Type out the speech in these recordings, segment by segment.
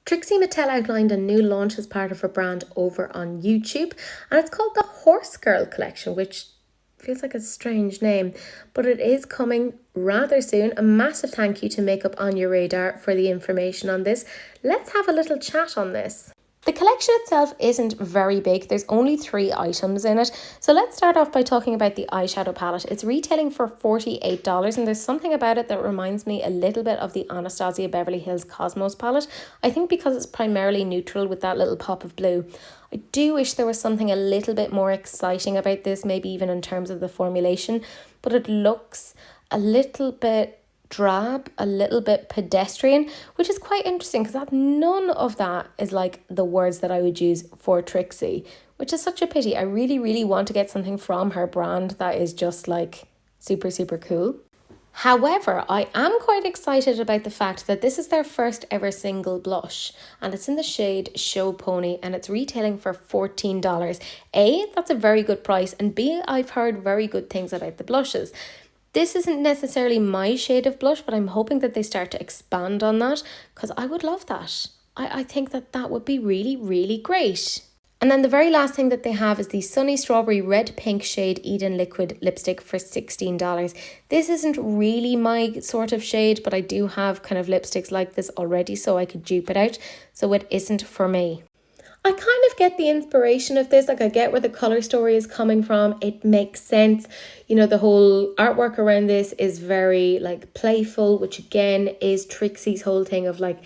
Trixie Mattel outlined a new launch as part of her brand over on YouTube, and it's called the Horse Girl Collection, which feels like a strange name, but it is coming rather soon. A massive thank you to Makeup on Your Radar for the information on this. Let's have a little chat on this. The collection itself isn't very big. There's only 3 items in it. So let's start off by talking about the eyeshadow palette. It's retailing for $48, and there's something about it that reminds me a little bit of the Anastasia Beverly Hills Cosmos palette. I think because it's primarily neutral with that little pop of blue. I do wish there was something a little bit more exciting about this, maybe even in terms of the formulation, but it looks a little bit drab, a little bit pedestrian, which is quite interesting because none of that is like the words that I would use for Trixie, which is such a pity. I really want to get something from her brand that is just like super cool. However, I am quite excited about the fact that this is their first ever single blush, and it's in the shade Show Pony, and it's retailing for $14. A, that's a very good price, and B, I've heard very good things about the blushes. This isn't necessarily my shade of blush, but I'm hoping that they start to expand on that because I would love that. I think that would be really great. And then the very last thing that they have is the Sunny Strawberry Red Pink shade Eden Liquid Lipstick for $16. This isn't really my sort of shade, but I do have kind of lipsticks like this already, so I could dupe it out. So it isn't for me. I kind of get the inspiration of this, like I get where the colour story is coming from. It makes sense. You know, the whole artwork around this is very like playful, which again is Trixie's whole thing of like,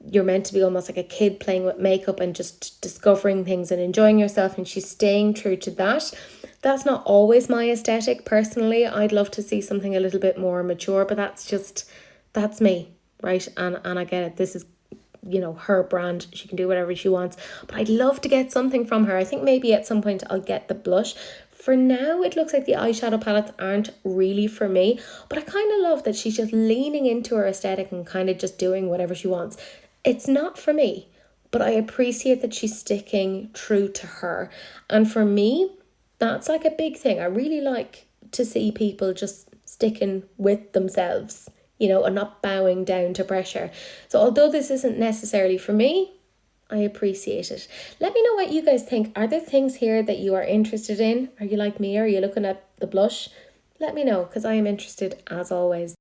you're meant to be almost like a kid playing with makeup and just discovering things and enjoying yourself, and she's staying true to that. That's not always my aesthetic personally. I'd love to see something a little bit more mature, but that's me, right? And I get it. This is, you know, her brand. She can do whatever she wants, but I'd love to get something from her. I think maybe at some point I'll get the blush. For now, it looks like the eyeshadow palettes aren't really for me, but I kind of love that she's just leaning into her aesthetic and kind of just doing whatever she wants. It's not for me, but I appreciate that she's sticking true to her. And for me, that's like a big thing. I really like to see people just sticking with themselves, you know, and not bowing down to pressure. So although this isn't necessarily for me, I appreciate it. Let me know what you guys think. Are there things here that you are interested in? Are you like me? Are you looking at the blush? Let me know, because I am interested as always.